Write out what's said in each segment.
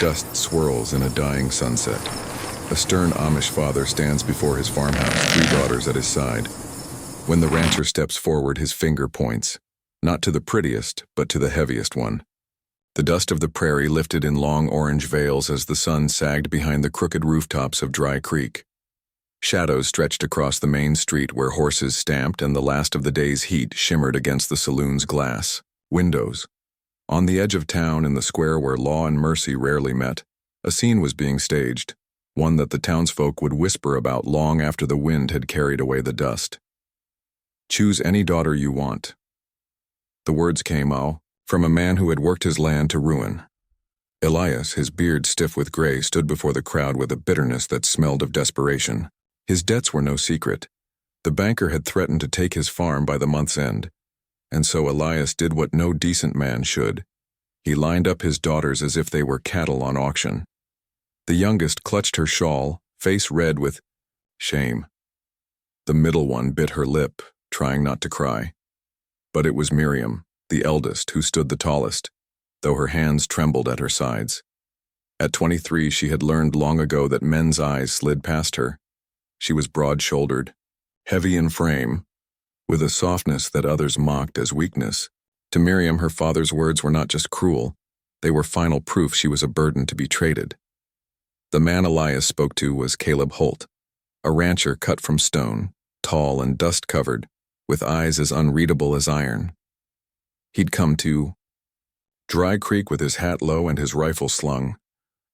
Dust swirls in a dying sunset. A stern Amish father stands before his farmhouse, three daughters at his side. When the rancher steps forward, his finger points, not to the prettiest, but to the heaviest one. The dust of the prairie lifted in long orange veils as the sun sagged behind the crooked rooftops of Dry Creek. Shadows stretched across the main street where horses stamped and the last of the day's heat shimmered against the saloon's glass windows. On the edge of town, in the square where law and mercy rarely met, a scene was being staged, one that the townsfolk would whisper about long after the wind had carried away the dust. Choose any daughter you want. The words came, from a man who had worked his land to ruin. Elias, his beard stiff with gray, stood before the crowd with a bitterness that smelled of desperation. His debts were no secret. The banker had threatened to take his farm by the month's end, and so Elias did what no decent man should. He lined up his daughters as if they were cattle on auction. The youngest clutched her shawl, face red with shame. The middle one bit her lip, trying not to cry. But it was Miriam, the eldest, who stood the tallest, though her hands trembled at her sides. At 23, she had learned long ago that men's eyes slid past her. She was broad-shouldered, heavy in frame, with a softness that others mocked as weakness. To Miriam, her father's words were not just cruel, they were final proof she was a burden to be traded. The man Elias spoke to was Caleb Holt, a rancher cut from stone, tall and dust-covered, with eyes as unreadable as iron. He'd come to Dry Creek with his hat low and his rifle slung,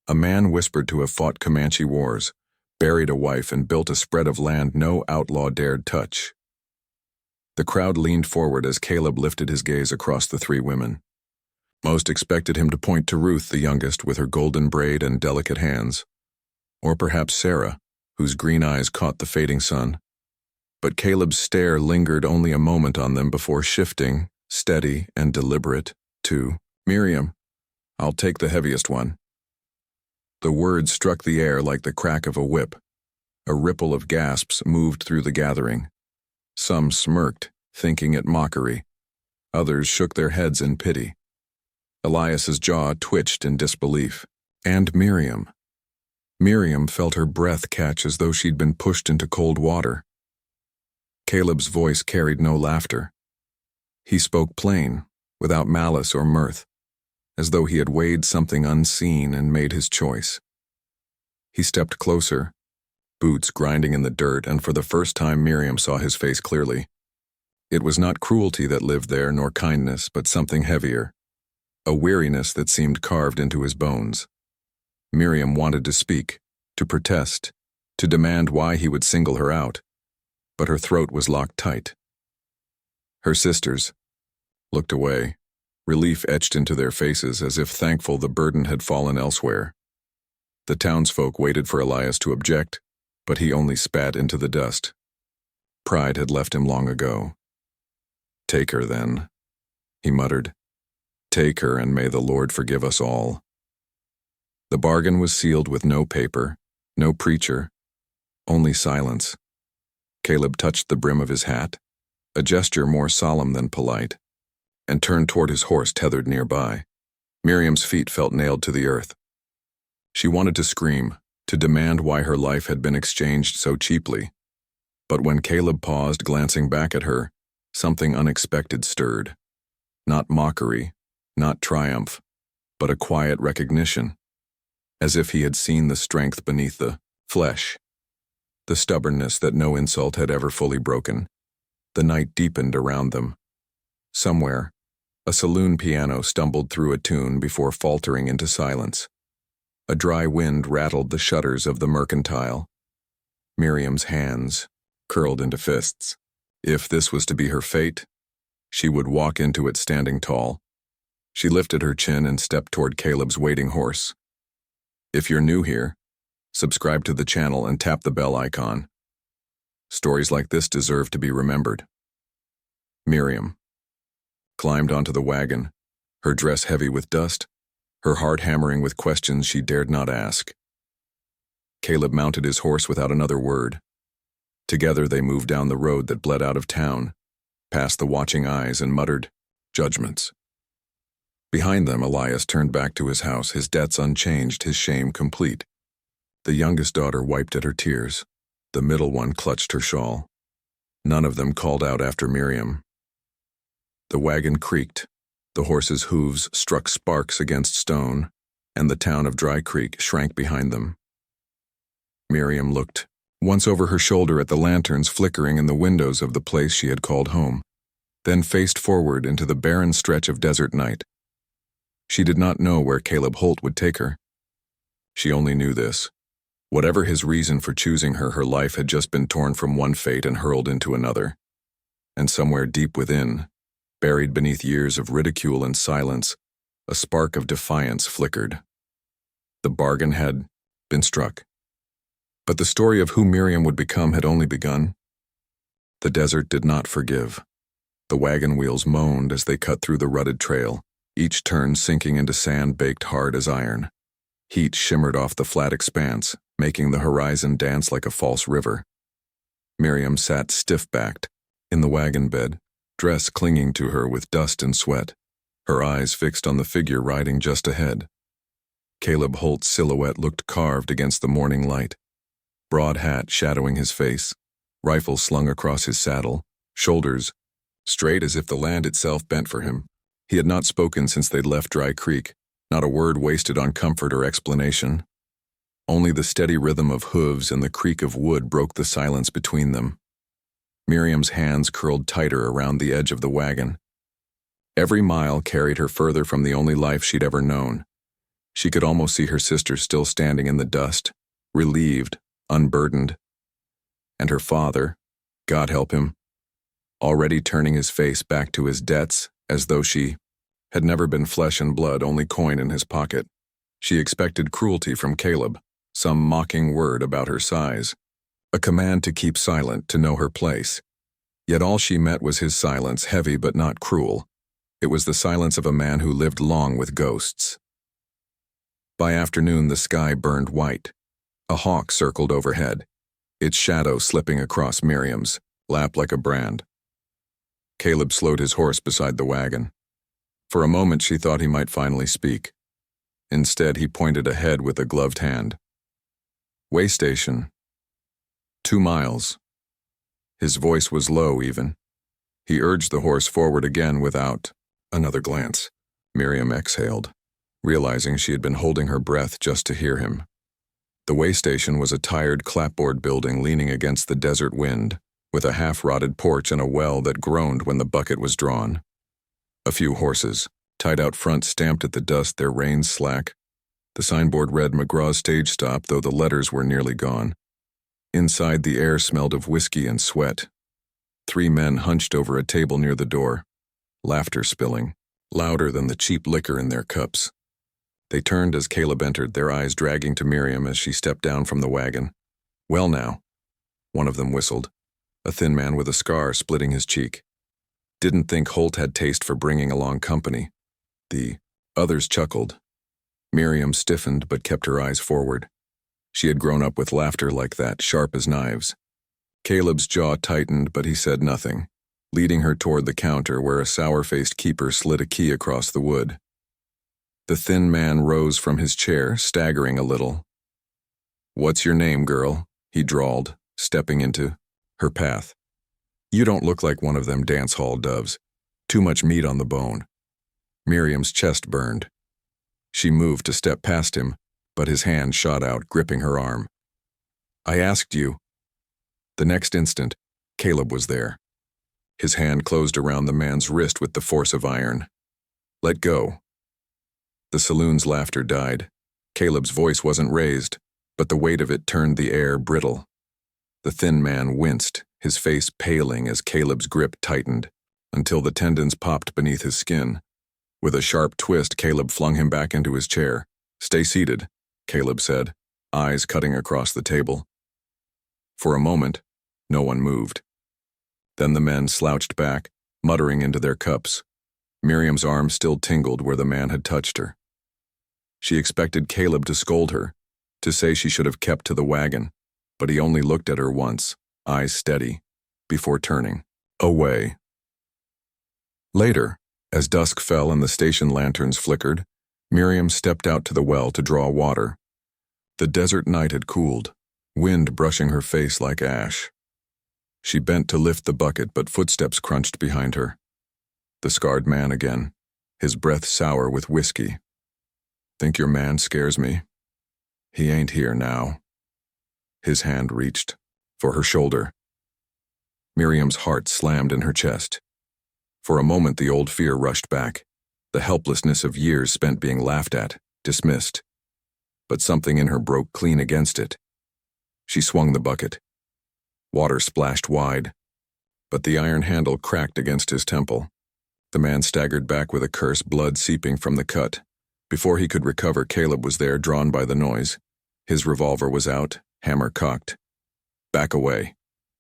a man whispered to have fought Comanche wars, buried a wife and built a spread of land no outlaw dared touch. The crowd leaned forward as Caleb lifted his gaze across the three women. Most expected him to point to Ruth, the youngest, with her golden braid and delicate hands, or perhaps Sarah, whose green eyes caught the fading sun. But Caleb's stare lingered only a moment on them before shifting, steady and deliberate, to Miriam, I'll take the heaviest one. The words struck the air like the crack of a whip. A ripple of gasps moved through the gathering. Some smirked, thinking it mockery. Others shook their heads in pity. Elias's jaw twitched in disbelief. And Miriam. Miriam felt her breath catch as though she'd been pushed into cold water. Caleb's voice carried no laughter. He spoke plain, without malice or mirth, as though he had weighed something unseen and made his choice. He stepped closer, boots grinding in the dirt, and for the first time Miriam saw his face clearly. It was not cruelty that lived there, nor kindness, but something heavier, a weariness that seemed carved into his bones. Miriam wanted to speak, to protest, to demand why he would single her out, but her throat was locked tight. Her sisters looked away, relief etched into their faces as if thankful the burden had fallen elsewhere. The townsfolk waited for Elias to object, but he only spat into the dust. Pride had left him long ago. Take her, then, he muttered. Take her, and may the Lord forgive us all. The bargain was sealed with no paper, no preacher, only silence. Caleb touched the brim of his hat, a gesture more solemn than polite, and turned toward his horse tethered nearby. Miriam's feet felt nailed to the earth. She wanted to scream, to demand why her life had been exchanged so cheaply. But when Caleb paused, glancing back at her, something unexpected stirred. Not mockery, not triumph, but a quiet recognition, as if he had seen the strength beneath the flesh, the stubbornness that no insult had ever fully broken. The night deepened around them. Somewhere, a saloon piano stumbled through a tune before faltering into silence. A dry wind rattled the shutters of the mercantile. Miriam's hands curled into fists. If this was to be her fate, she would walk into it standing tall. She lifted her chin and stepped toward Caleb's waiting horse. If you're new here, subscribe to the channel and tap the bell icon. Stories like this deserve to be remembered. Miriam climbed onto the wagon, her dress heavy with dust, her heart hammering with questions she dared not ask. Caleb mounted his horse without another word. Together they moved down the road that bled out of town, past the watching eyes and muttered judgments. Behind them, Elias turned back to his house, his debts unchanged, his shame complete. The youngest daughter wiped at her tears. The middle one clutched her shawl. None of them called out after Miriam. The wagon creaked. The horses' hooves struck sparks against stone, and the town of Dry Creek shrank behind them. Miriam looked once over her shoulder at the lanterns flickering in the windows of the place she had called home, then faced forward into the barren stretch of desert night. She did not know where Caleb Holt would take her. She only knew this. Whatever his reason for choosing her, her life had just been torn from one fate and hurled into another. And somewhere deep within, buried beneath years of ridicule and silence, a spark of defiance flickered. The bargain had been struck. But the story of who Miriam would become had only begun. The desert did not forgive. The wagon wheels moaned as they cut through the rutted trail, each turn sinking into sand baked hard as iron. Heat shimmered off the flat expanse, making the horizon dance like a false river. Miriam sat stiff-backed, in the wagon bed, dress clinging to her with dust and sweat, her eyes fixed on the figure riding just ahead. Caleb Holt's silhouette looked carved against the morning light. Broad hat shadowing his face, rifle slung across his saddle, shoulders straight as if the land itself bent for him. He had not spoken since they'd left Dry Creek, not a word wasted on comfort or explanation. Only the steady rhythm of hooves and the creak of wood broke the silence between them. Miriam's hands curled tighter around the edge of the wagon. Every mile carried her further from the only life she'd ever known. She could almost see her sister still standing in the dust, relieved, unburdened. And her father, God help him, already turning his face back to his debts as though she had never been flesh and blood, only coin in his pocket. She expected cruelty from Caleb, some mocking word about her size, a command to keep silent, to know her place. Yet all she met was his silence, heavy but not cruel. It was the silence of a man who lived long with ghosts. By afternoon, the sky burned white. A hawk circled overhead, its shadow slipping across Miriam's lap like a brand. Caleb slowed his horse beside the wagon. For a moment, she thought he might finally speak. Instead, he pointed ahead with a gloved hand. Way station. 2 miles. His voice was low, even. He urged the horse forward again without another glance. Miriam exhaled, realizing she had been holding her breath just to hear him. The way station was a tired clapboard building leaning against the desert wind, with a half-rotted porch and a well that groaned when the bucket was drawn. A few horses, tied out front, stamped at the dust, their reins slack. The signboard read McGraw's Stage Stop, though the letters were nearly gone. Inside, the air smelled of whiskey and sweat. 3 men hunched over a table near the door, laughter spilling, louder than the cheap liquor in their cups. They turned as Caleb entered, their eyes dragging to Miriam as she stepped down from the wagon. Well now, one of them whistled, a thin man with a scar splitting his cheek. Didn't think Holt had taste for bringing along company. The others chuckled. Miriam stiffened but kept her eyes forward. She had grown up with laughter like that, sharp as knives. Caleb's jaw tightened, but he said nothing, leading her toward the counter where a sour-faced keeper slid a key across the wood. The thin man rose from his chair, staggering a little. "What's your name, girl?" he drawled, stepping into her path. "You don't look like one of them dance hall doves. Too much meat on the bone." Miriam's chest burned. She moved to step past him, but his hand shot out, gripping her arm. "I asked you." The next instant, Caleb was there. His hand closed around the man's wrist with the force of iron. "Let go." The saloon's laughter died. Caleb's voice wasn't raised, but the weight of it turned the air brittle. The thin man winced, his face paling as Caleb's grip tightened, until the tendons popped beneath his skin. With a sharp twist, Caleb flung him back into his chair. "Stay seated," Caleb said, eyes cutting across the table. For a moment, no one moved. Then the men slouched back, muttering into their cups. Miriam's arm still tingled where the man had touched her. She expected Caleb to scold her, to say she should have kept to the wagon, but he only looked at her once, eyes steady, before turning away. Later, As dusk fell and the station lanterns flickered, Miriam stepped out to the well to draw water. The desert night had cooled, wind brushing her face like ash. She bent to lift the bucket, but footsteps crunched behind her. The scarred man again, his breath sour with whiskey. "Think your man scares me? He ain't here now." His hand reached for her shoulder. Miriam's heart slammed in her chest. For a moment the old fear rushed back, the helplessness of years spent being laughed at, dismissed. But something in her broke clean against it. She swung the bucket. Water splashed wide, but the iron handle cracked against his temple. The man staggered back with a curse, blood seeping from the cut. Before he could recover, Caleb was there, drawn by the noise. His revolver was out, hammer cocked. "Back away."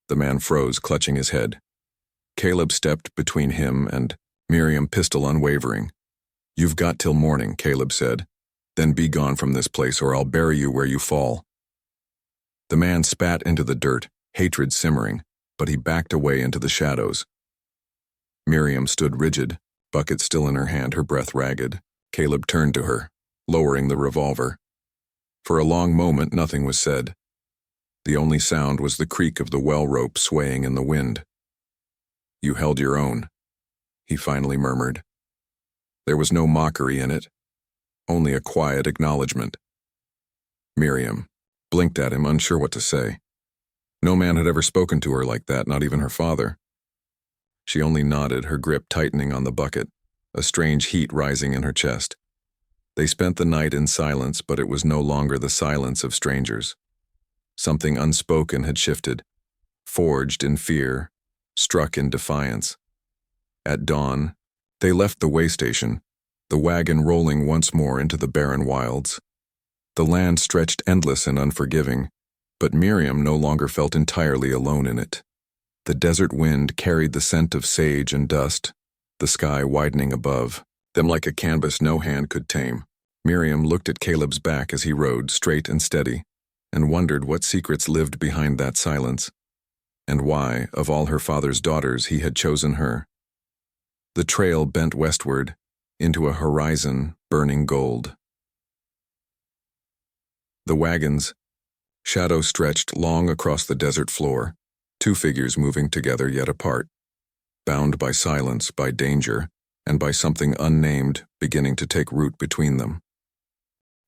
The man froze, clutching his head. Caleb stepped between him and Miriam, pistol unwavering. "You've got till morning," Caleb said. "Then be gone from this place, or I'll bury you where you fall." The man spat into the dirt, hatred simmering, but he backed away into the shadows. Miriam stood rigid, bucket still in her hand, her breath ragged. Caleb turned to her, lowering the revolver. For a long moment nothing was said. The only sound was the creak of the well rope swaying in the wind. "You held your own," he finally murmured. There was no mockery in it, only a quiet acknowledgement. Miriam blinked at him, unsure what to say. No man had ever spoken to her like that, not even her father. She only nodded, her grip tightening on the bucket, a strange heat rising in her chest. They spent the night in silence, but it was no longer the silence of strangers. Something unspoken had shifted, forged in fear, struck in defiance. At dawn, they left the way station, the wagon rolling once more into the barren wilds. The land stretched endless and unforgiving, but Miriam no longer felt entirely alone in it. The desert wind carried the scent of sage and dust, the sky widening above them like a canvas no hand could tame. Miriam looked at Caleb's back as he rode, straight and steady, and wondered what secrets lived behind that silence, and why, of all her father's daughters, he had chosen her. The trail bent westward, into a horizon burning gold. The wagons, shadow stretched long across the desert floor, two figures moving together yet apart, bound by silence, by danger, and by something unnamed beginning to take root between them.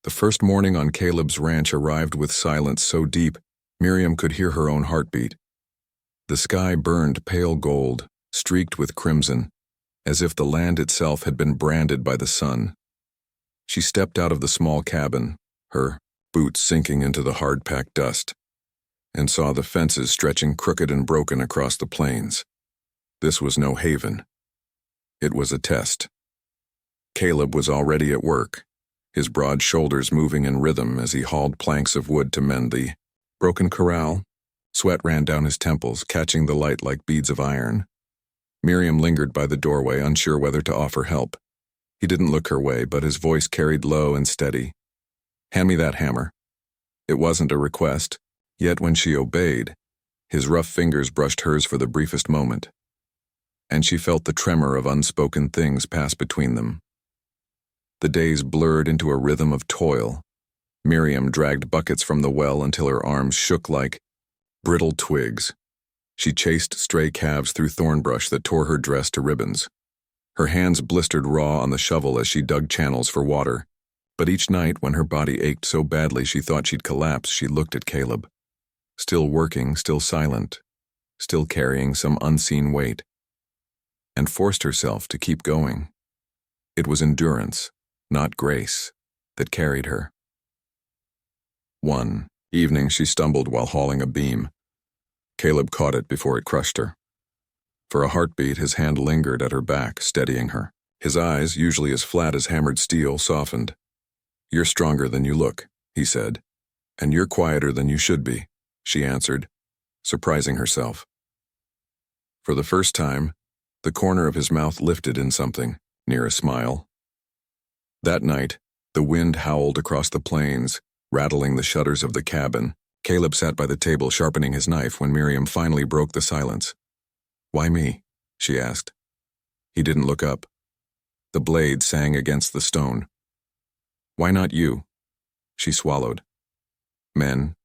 The first morning on Caleb's ranch arrived with silence so deep Miriam could hear her own heartbeat. The sky burned pale gold, streaked with crimson, as if the land itself had been branded by the sun. She stepped out of the small cabin, her boots sinking into the hard-packed dust, and saw the fences stretching crooked and broken across the plains. This was no haven. It was a test. Caleb was already at work, his broad shoulders moving in rhythm as he hauled planks of wood to mend the broken corral. Sweat ran down his temples, catching the light like beads of iron. Miriam lingered by the doorway, unsure whether to offer help. He didn't look her way, but his voice carried low and steady. "Hand me that hammer." It wasn't a request, yet when she obeyed, his rough fingers brushed hers for the briefest moment, and she felt the tremor of unspoken things pass between them. The days blurred into a rhythm of toil. Miriam dragged buckets from the well until her arms shook like brittle twigs. She chased stray calves through thorn brush that tore her dress to ribbons. Her hands blistered raw on the shovel as she dug channels for water. But each night, when her body ached so badly she thought she'd collapse, she looked at Caleb. Still working, still silent, still carrying some unseen weight, and forced herself to keep going. It was endurance, not grace, that carried her. One evening she stumbled while hauling a beam. Caleb caught it before it crushed her. For a heartbeat, his hand lingered at her back, steadying her. His eyes, usually as flat as hammered steel, softened. "You're stronger than you look," he said. "And you're quieter than you should be," she answered, surprising herself. For the first time, the corner of his mouth lifted in something, near a smile. That night, the wind howled across the plains, rattling the shutters of the cabin. Caleb sat by the table sharpening his knife when Miriam finally broke the silence. "Why me?" she asked. He didn't look up. The blade sang against the stone. "Why not you?" She swallowed. "Men.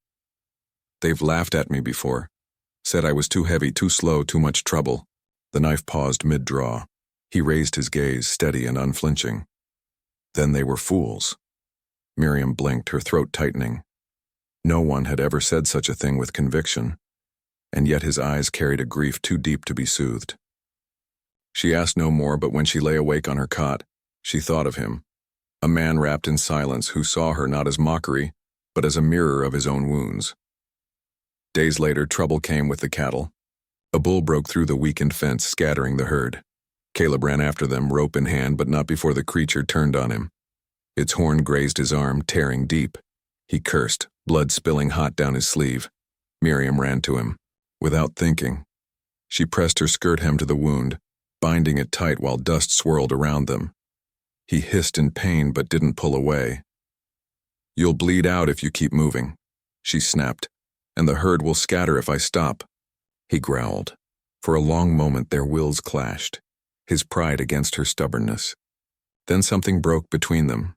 They've laughed at me before. Said I was too heavy, too slow, too much trouble." The knife paused mid-draw. He raised his gaze, steady and unflinching. "Then they were fools." Miriam blinked, her throat tightening. No one had ever said such a thing with conviction, and yet his eyes carried a grief too deep to be soothed. She asked no more, but when she lay awake on her cot, she thought of him, a man wrapped in silence who saw her not as mockery, but as a mirror of his own wounds. Days later, trouble came with the cattle. A bull broke through the weakened fence, scattering the herd. Caleb ran after them, rope in hand, but not before the creature turned on him. Its horn grazed his arm, tearing deep. He cursed, blood spilling hot down his sleeve. Miriam ran to him. Without thinking, she pressed her skirt hem to the wound, binding it tight while dust swirled around them. He hissed in pain but didn't pull away. "You'll bleed out if you keep moving," she snapped, "and the herd will scatter if I stop." He growled. For a long moment their wills clashed, his pride against her stubbornness. Then something broke between them,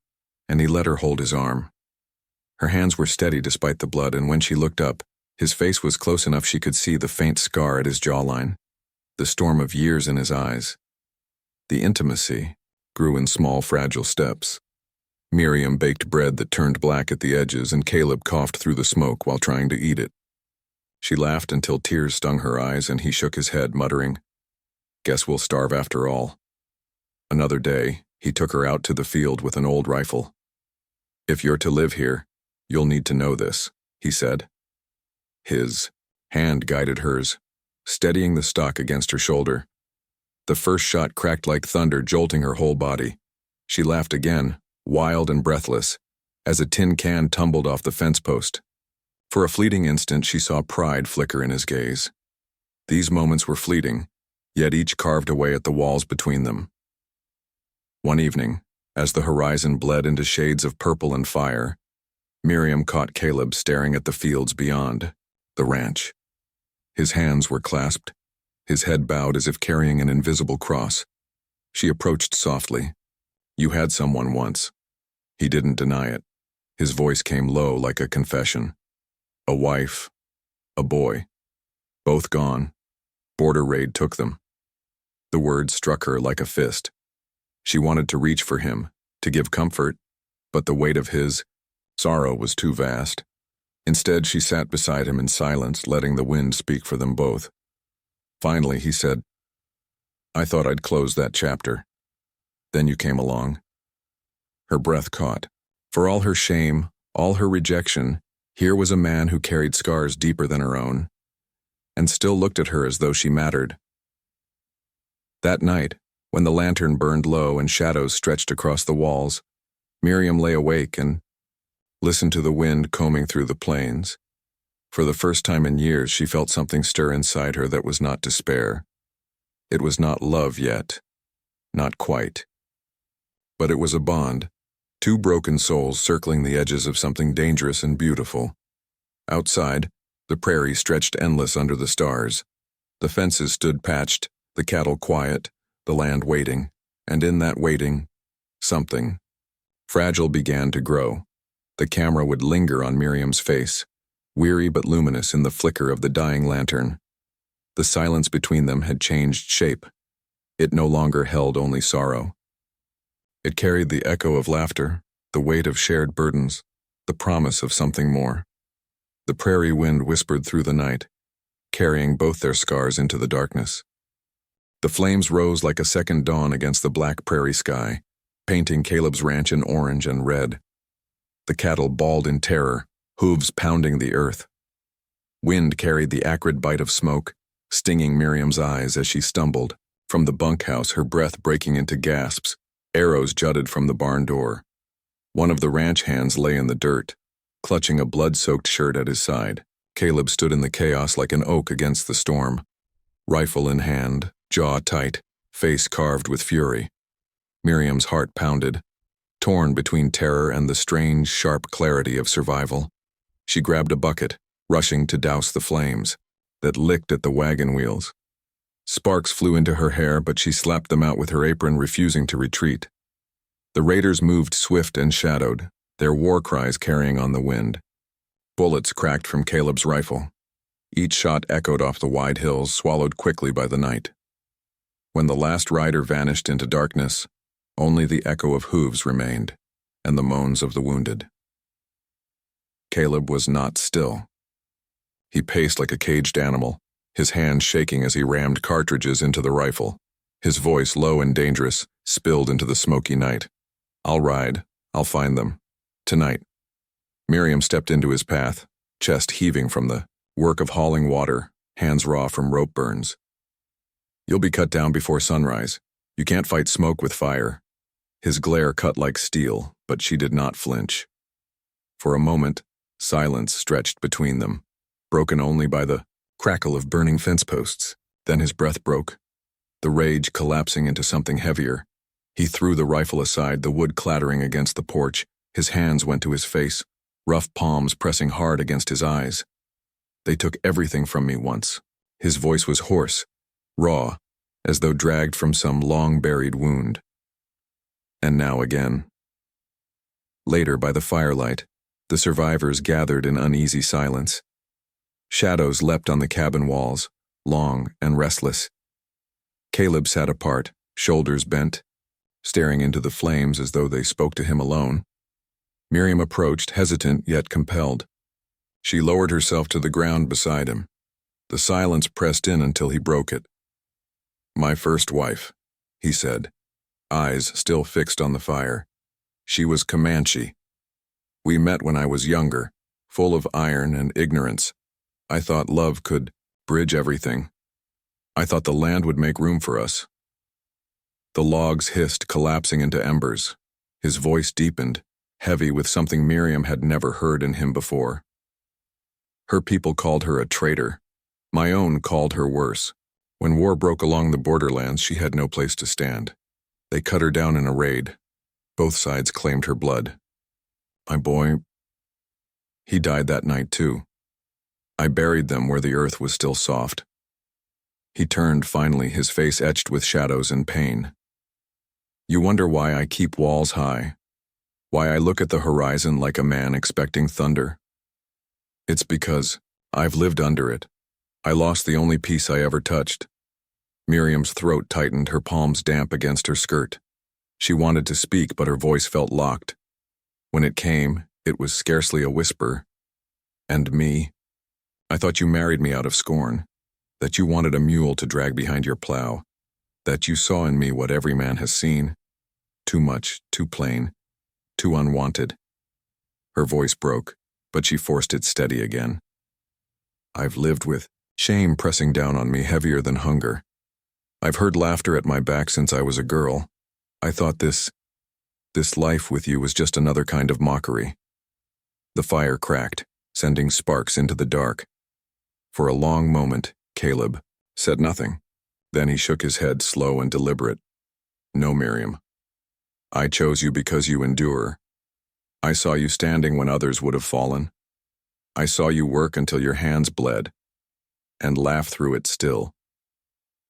and he let her hold his arm. Her hands were steady despite the blood, and when she looked up, his face was close enough she could see the faint scar at his jawline, the storm of years in his eyes. The intimacy grew in small, fragile steps. Miriam baked bread that turned black at the edges, and Caleb coughed through the smoke while trying to eat it. She laughed until tears stung her eyes, and he shook his head, muttering, "Guess we'll starve after all." Another day, he took her out to the field with an old rifle. "If you're to live here, you'll need to know this," he said. His hand guided hers, steadying the stock against her shoulder. The first shot cracked like thunder, jolting her whole body. She laughed again, wild and breathless, as a tin can tumbled off the fence post. For a fleeting instant, she saw pride flicker in his gaze. These moments were fleeting, yet each carved away at the walls between them. One evening, as the horizon bled into shades of purple and fire, Miriam caught Caleb staring at the fields beyond, the ranch. His hands were clasped, his head bowed as if carrying an invisible cross. She approached softly. "You had someone once." He didn't deny it. His voice came low like a confession. "A wife, a boy, both gone. Border raid took them." The words struck her like a fist. She wanted to reach for him, to give comfort, but the weight of his sorrow was too vast. Instead, she sat beside him in silence, letting the wind speak for them both. Finally, he said, "I thought I'd close that chapter. Then you came along." Her breath caught. For all her shame, all her rejection, here was a man who carried scars deeper than her own, and still looked at her as though she mattered. That night, when the lantern burned low and shadows stretched across the walls, Miriam lay awake and listened to the wind combing through the plains. For the first time in years, she felt something stir inside her that was not despair. It was not love yet, not quite. But it was a bond, two broken souls circling the edges of something dangerous and beautiful. Outside, the prairie stretched endless under the stars. The fences stood patched, the cattle quiet, the land waiting, and in that waiting, something fragile began to grow. The camera would linger on Miriam's face, weary but luminous in the flicker of the dying lantern. The silence between them had changed shape. It no longer held only sorrow. It carried the echo of laughter, the weight of shared burdens, the promise of something more. The prairie wind whispered through the night, carrying both their scars into the darkness. The flames rose like a second dawn against the black prairie sky, painting Caleb's ranch in orange and red. The cattle bawled in terror, hooves pounding the earth. Wind carried the acrid bite of smoke, stinging Miriam's eyes as she stumbled. From the bunkhouse, her breath breaking into gasps, arrows jutted from the barn door. One of the ranch hands lay in the dirt, clutching a blood-soaked shirt at his side. Caleb stood in the chaos like an oak against the storm, rifle in hand, jaw tight, face carved with fury. Miriam's heart pounded, torn between terror and the strange, sharp clarity of survival. She grabbed a bucket, rushing to douse the flames that licked at the wagon wheels. Sparks flew into her hair, but she slapped them out with her apron, refusing to retreat. The raiders moved swift and shadowed, their war cries carrying on the wind. Bullets cracked from Caleb's rifle. Each shot echoed off the wide hills, swallowed quickly by the night. When the last rider vanished into darkness, only the echo of hooves remained, and the moans of the wounded. Caleb was not still. He paced like a caged animal, his hands shaking as he rammed cartridges into the rifle. His voice, low and dangerous, spilled into the smoky night. "I'll ride. I'll find them. Tonight." Miriam stepped into his path, chest heaving from the work of hauling water, hands raw from rope burns. "You'll be cut down before sunrise. You can't fight smoke with fire." His glare cut like steel, but she did not flinch. For a moment, silence stretched between them, broken only by the crackle of burning fence posts. Then his breath broke, the rage collapsing into something heavier. He threw the rifle aside, the wood clattering against the porch. His hands went to his face, rough palms pressing hard against his eyes. "They took everything from me once." His voice was hoarse, raw, as though dragged from some long-buried wound. And now again. Later, by the firelight, the survivors gathered in uneasy silence. Shadows leapt on the cabin walls, long and restless. Caleb sat apart, shoulders bent, staring into the flames as though they spoke to him alone. Miriam approached, hesitant yet compelled. She lowered herself to the ground beside him. The silence pressed in until he broke it. "My first wife," he said, eyes still fixed on the fire. "She was Comanche. We met when I was younger, full of iron and ignorance. I thought love could bridge everything. I thought the land would make room for us." The logs hissed, collapsing into embers. His voice deepened, heavy with something Miriam had never heard in him before. "Her people called her a traitor. My own called her worse. When war broke along the borderlands, she had no place to stand. They cut her down in a raid. Both sides claimed her blood. My boy, he died that night too. I buried them where the earth was still soft." He turned finally, his face etched with shadows and pain. "You wonder why I keep walls high, why I look at the horizon like a man expecting thunder? It's because I've lived under it. I lost the only peace I ever touched." Miriam's throat tightened, her palms damp against her skirt. She wanted to speak, but her voice felt locked. When it came, it was scarcely a whisper. "And me? I thought you married me out of scorn, that you wanted a mule to drag behind your plow, that you saw in me what every man has seen. Too much, too plain, too unwanted." Her voice broke, but she forced it steady again. "I've lived with shame pressing down on me heavier than hunger. I've heard laughter at my back since I was a girl. I thought this life with you was just another kind of mockery." The fire cracked, sending sparks into the dark. For a long moment, Caleb said nothing. Then he shook his head, slow and deliberate. "No, Miriam. I chose you because you endure. I saw you standing when others would have fallen. I saw you work until your hands bled, and laugh through it still.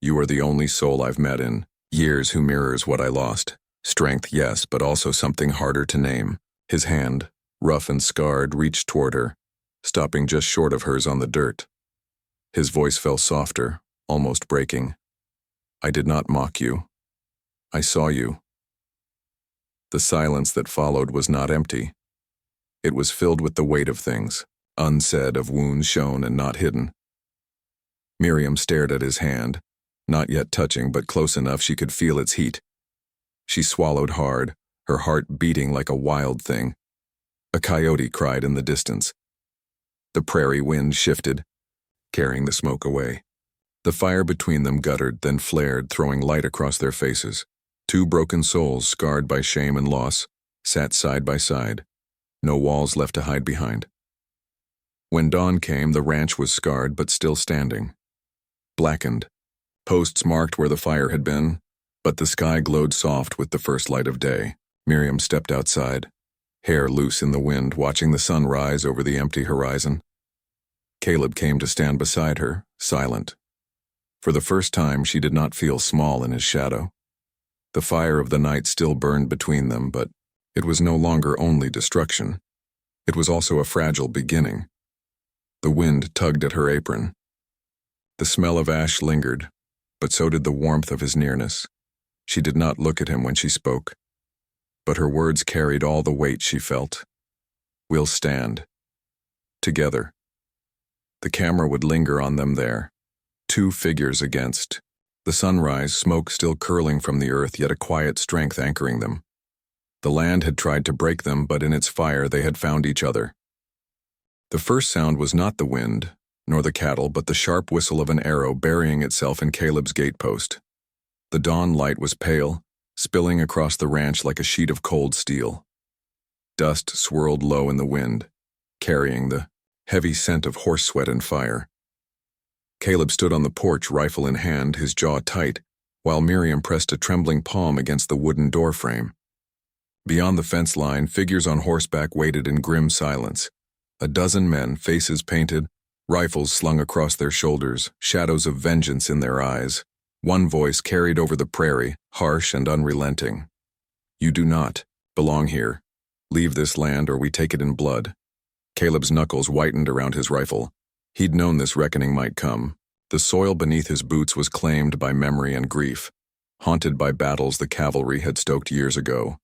You are the only soul I've met in years who mirrors what I lost. Strength, yes, but also something harder to name." His hand, rough and scarred, reached toward her, stopping just short of hers on the dirt. His voice fell softer, almost breaking. "I did not mock you. I saw you." The silence that followed was not empty. It was filled with the weight of things, unsaid, of wounds shown and not hidden. Miriam stared at his hand, not yet touching but close enough she could feel its heat. She swallowed hard, her heart beating like a wild thing. A coyote cried in the distance. The prairie wind shifted, carrying the smoke away. The fire between them guttered, then flared, throwing light across their faces. Two broken souls, scarred by shame and loss, sat side by side, no walls left to hide behind. When dawn came, the ranch was scarred but still standing. Blackened. Posts marked where the fire had been, but the sky glowed soft with the first light of day. Miriam stepped outside, hair loose in the wind, watching the sun rise over the empty horizon. Caleb came to stand beside her, silent. For the first time, she did not feel small in his shadow. The fire of the night still burned between them, but it was no longer only destruction. It was also a fragile beginning. The wind tugged at her apron. The smell of ash lingered, but so did the warmth of his nearness. She did not look at him when she spoke, but her words carried all the weight she felt. We'll stand. Together. The camera would linger on them there. Two figures against. The sunrise, smoke still curling from the earth, yet a quiet strength anchoring them. The land had tried to break them, but in its fire they had found each other. The first sound was not the wind, nor the cattle, but the sharp whistle of an arrow burying itself in Caleb's gatepost. The dawn light was pale, spilling across the ranch like a sheet of cold steel. Dust swirled low in the wind, carrying the heavy scent of horse sweat and fire. Caleb stood on the porch, rifle in hand, his jaw tight, while Miriam pressed a trembling palm against the wooden doorframe. Beyond the fence line, figures on horseback waited in grim silence. A dozen men, faces painted, rifles slung across their shoulders, shadows of vengeance in their eyes. One voice carried over the prairie, harsh and unrelenting. You do not belong here. Leave this land or we take it in blood. Caleb's knuckles whitened around his rifle. He'd known this reckoning might come. The soil beneath his boots was claimed by memory and grief, haunted by battles the cavalry had stoked years ago.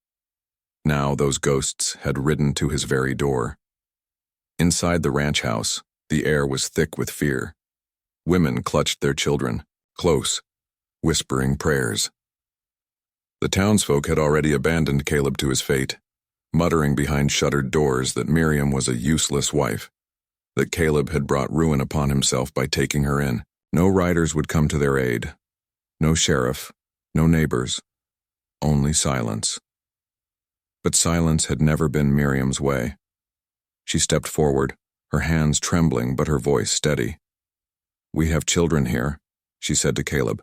Now those ghosts had ridden to his very door. Inside the ranch house, the air was thick with fear. Women clutched their children, close, whispering prayers. The townsfolk had already abandoned Caleb to his fate, muttering behind shuttered doors that Miriam was a useless wife, that Caleb had brought ruin upon himself by taking her in. No riders would come to their aid. No sheriff, no neighbors, only silence. But silence had never been Miriam's way. She stepped forward, her hands trembling but her voice steady. We have children here, she said to Caleb.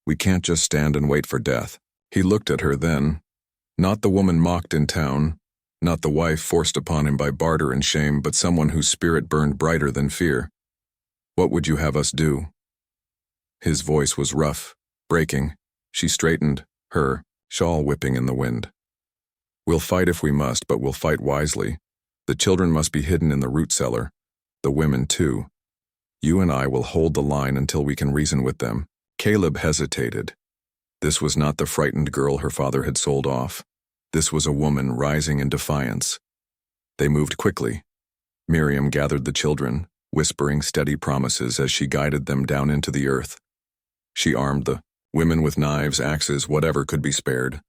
We can't just stand and wait for death. He looked at her then, not the woman mocked in town, not the wife forced upon him by barter and shame, but someone whose spirit burned brighter than fear. What would you have us do? His voice was rough, breaking. She straightened, her shawl whipping in the wind. We'll fight if we must, but we'll fight wisely. The children must be hidden in the root cellar. The women, too. You and I will hold the line until we can reason with them. Caleb hesitated. This was not the frightened girl her father had sold off. This was a woman rising in defiance. They moved quickly. Miriam gathered the children, whispering steady promises as she guided them down into the earth. She armed the women with knives, axes, whatever could be spared,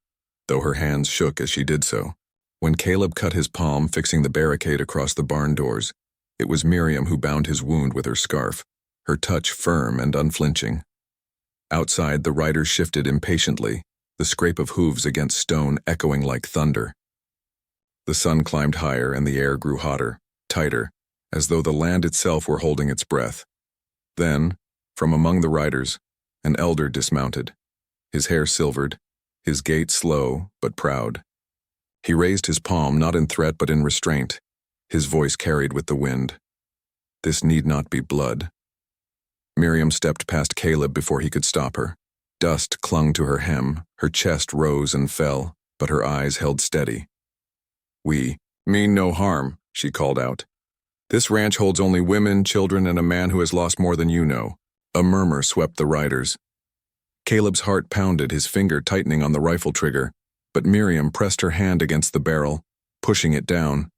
though her hands shook as she did so. When Caleb cut his palm fixing the barricade across the barn doors, it was Miriam who bound his wound with her scarf, her touch firm and unflinching. Outside, the riders shifted impatiently, the scrape of hooves against stone echoing like thunder. The sun climbed higher and the air grew hotter, tighter, as though the land itself were holding its breath. Then, from among the riders, an elder dismounted, his hair silvered, his gait slow but proud. He raised his palm not in threat but in restraint, his voice carried with the wind. This need not be blood. Miriam stepped past Caleb before he could stop her. Dust clung to her hem, her chest rose and fell, but her eyes held steady. We mean no harm, she called out. This ranch holds only women, children, and a man who has lost more than you know. A murmur swept the riders. Caleb's heart pounded, his finger tightening on the rifle trigger, but Miriam pressed her hand against the barrel, pushing it down.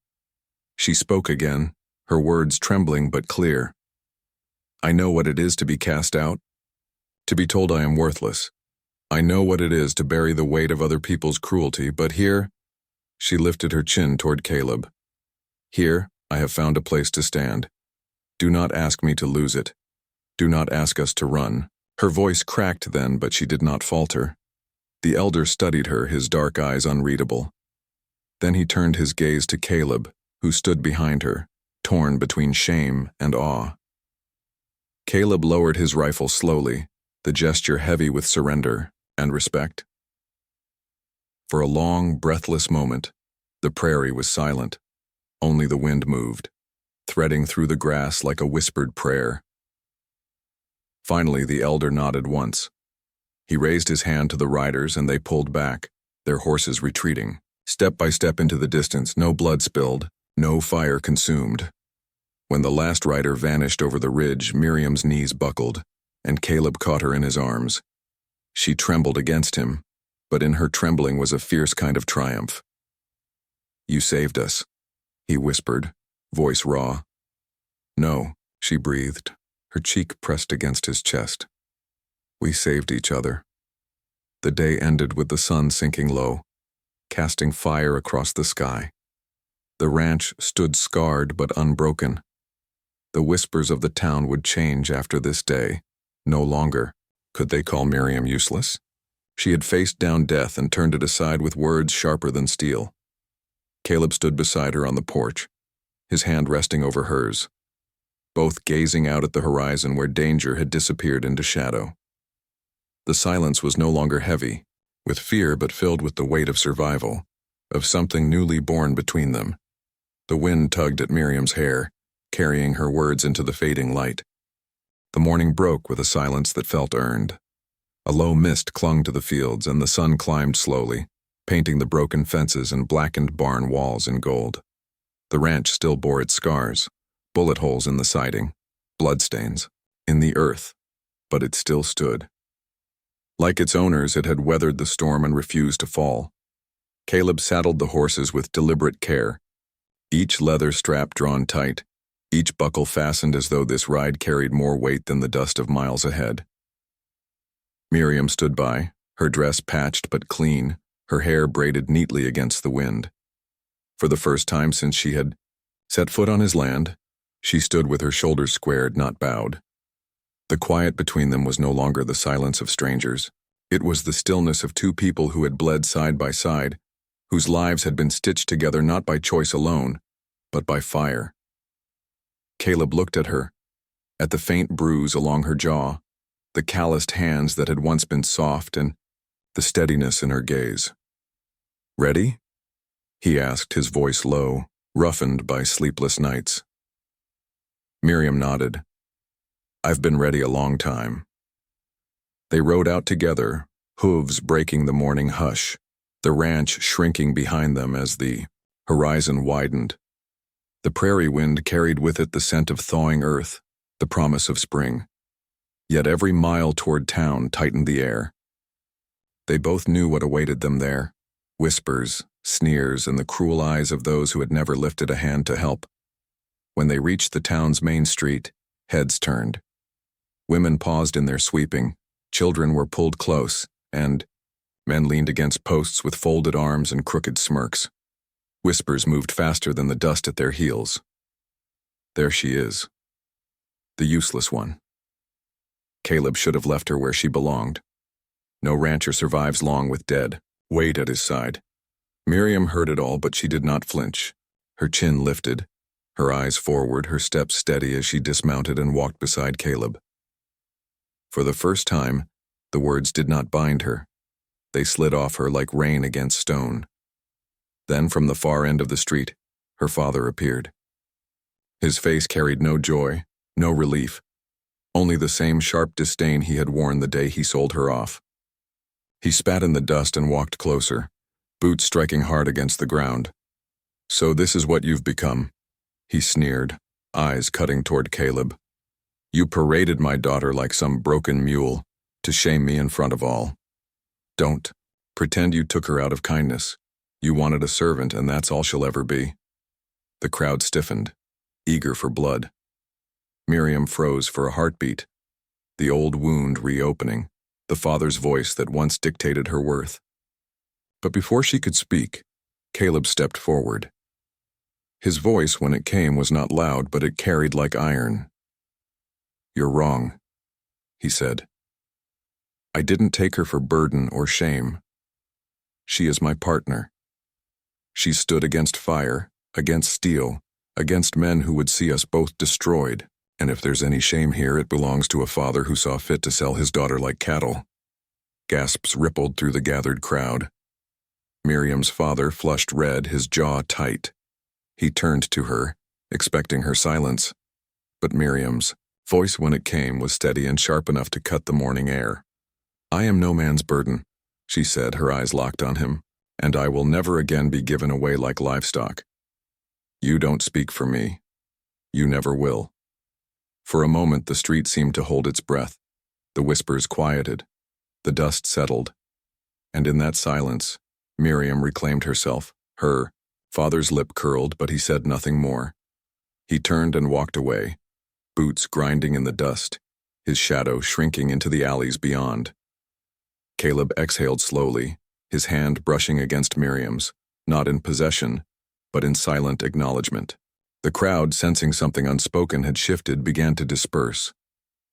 She spoke again, her words trembling but clear. I know what it is to be cast out, to be told I am worthless. I know what it is to bear the weight of other people's cruelty, but here, she lifted her chin toward Caleb. Here, I have found a place to stand. Do not ask me to lose it. Do not ask us to run. Her voice cracked then, but she did not falter. The elder studied her, his dark eyes unreadable. Then he turned his gaze to Caleb, who stood behind her, torn between shame and awe. Caleb lowered his rifle slowly, the gesture heavy with surrender and respect. For a long, breathless moment, the prairie was silent. Only the wind moved, threading through the grass like a whispered prayer. Finally, the elder nodded once. He raised his hand to the riders and they pulled back, their horses retreating, step by step into the distance, no blood spilled, no fire consumed. When the last rider vanished over the ridge, Miriam's knees buckled, and Caleb caught her in his arms. She trembled against him, but in her trembling was a fierce kind of triumph. "You saved us," he whispered, voice raw. "No," she breathed, her cheek pressed against his chest. "We saved each other." The day ended with the sun sinking low, casting fire across the sky. The ranch stood scarred but unbroken. The whispers of the town would change after this day. No longer could they call Miriam useless. She had faced down death and turned it aside with words sharper than steel. Caleb stood beside her on the porch, his hand resting over hers, both gazing out at the horizon where danger had disappeared into shadow. The silence was no longer heavy, with fear but filled with the weight of survival, of something newly born between them. The wind tugged at Miriam's hair, carrying her words into the fading light. The morning broke with a silence that felt earned. A low mist clung to the fields and the sun climbed slowly, painting the broken fences and blackened barn walls in gold. The ranch still bore its scars, bullet holes in the siding, bloodstains, in the earth, but it still stood. Like its owners, it had weathered the storm and refused to fall. Caleb saddled the horses with deliberate care, each leather strap drawn tight, each buckle fastened as though this ride carried more weight than the dust of miles ahead. Miriam stood by, her dress patched but clean, her hair braided neatly against the wind. For the first time since she had set foot on his land, she stood with her shoulders squared, not bowed. The quiet between them was no longer the silence of strangers. It was the stillness of two people who had bled side by side, whose lives had been stitched together not by choice alone, but by fire. Caleb looked at her, at the faint bruise along her jaw, the calloused hands that had once been soft, and the steadiness in her gaze. "Ready?" he asked, his voice low, roughened by sleepless nights. Miriam nodded. "I've been ready a long time." They rode out together, hooves breaking the morning hush, the ranch shrinking behind them as the horizon widened. The prairie wind carried with it the scent of thawing earth, the promise of spring. Yet every mile toward town tightened the air. They both knew what awaited them there, whispers, sneers, and the cruel eyes of those who had never lifted a hand to help. When they reached the town's main street, heads turned. Women paused in their sweeping, children were pulled close, and men leaned against posts with folded arms and crooked smirks. Whispers moved faster than the dust at their heels. There she is. The useless one. Caleb should have left her where she belonged. No rancher survives long with dead weight at his side. Miriam heard it all, but she did not flinch. Her chin lifted, her eyes forward, her steps steady as she dismounted and walked beside Caleb. For the first time, the words did not bind her. They slid off her like rain against stone. Then from the far end of the street, her father appeared. His face carried no joy, no relief, only the same sharp disdain he had worn the day he sold her off. He spat in the dust and walked closer, boots striking hard against the ground. "So this is what you've become," he sneered, eyes cutting toward Caleb. "You paraded my daughter like some broken mule, to shame me in front of all. Don't pretend you took her out of kindness. You wanted a servant, and that's all she'll ever be." The crowd stiffened, eager for blood. Miriam froze for a heartbeat, the old wound reopening, the father's voice that once dictated her worth. But before she could speak, Caleb stepped forward. His voice, when it came, was not loud, but it carried like iron. "You're wrong," he said. "I didn't take her for burden or shame. She is my partner. She stood against fire, against steel, against men who would see us both destroyed, and if there's any shame here, it belongs to a father who saw fit to sell his daughter like cattle." Gasps rippled through the gathered crowd. Miriam's father flushed red, his jaw tight. He turned to her, expecting her silence, but Miriam's Voice, when it came, was steady and sharp enough to cut the morning air. "I am no man's burden," she said, her eyes locked on him, "and I will never again be given away like livestock. You don't speak for me. You never will." For a moment the street seemed to hold its breath. The whispers quieted. The dust settled. And in that silence, Miriam reclaimed herself. Her father's lip curled, but he said nothing more. He turned and walked away, boots grinding in the dust, his shadow shrinking into the alleys beyond. Caleb exhaled slowly, his hand brushing against Miriam's, not in possession, but in silent acknowledgement. The crowd, sensing something unspoken had shifted, began to disperse.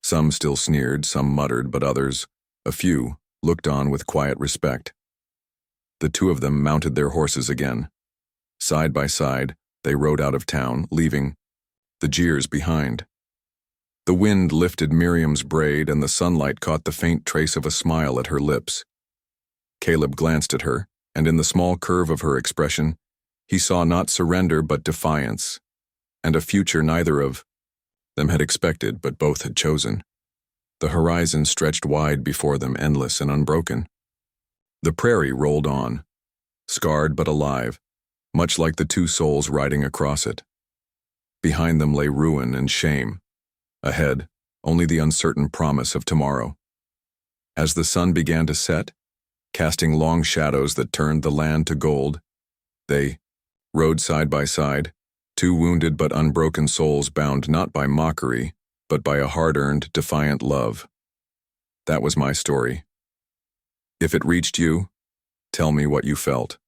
Some still sneered, some muttered, but others, a few, looked on with quiet respect. The two of them mounted their horses again. Side by side, they rode out of town, leaving the jeers behind. The wind lifted Miriam's braid, and the sunlight caught the faint trace of a smile at her lips. Caleb glanced at her, and in the small curve of her expression, he saw not surrender but defiance, and a future neither of them had expected, but both had chosen. The horizon stretched wide before them, endless and unbroken. The prairie rolled on, scarred but alive, much like the two souls riding across it. Behind them lay ruin and shame. Ahead, only the uncertain promise of tomorrow. As the sun began to set, casting long shadows that turned the land to gold, they rode side by side, two wounded but unbroken souls bound not by mockery, but by a hard-earned, defiant love. That was my story. If it reached you, tell me what you felt.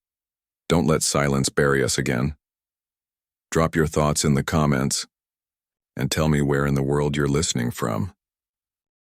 Don't let silence bury us again. Drop your thoughts in the comments, and tell me where in the world you're listening from.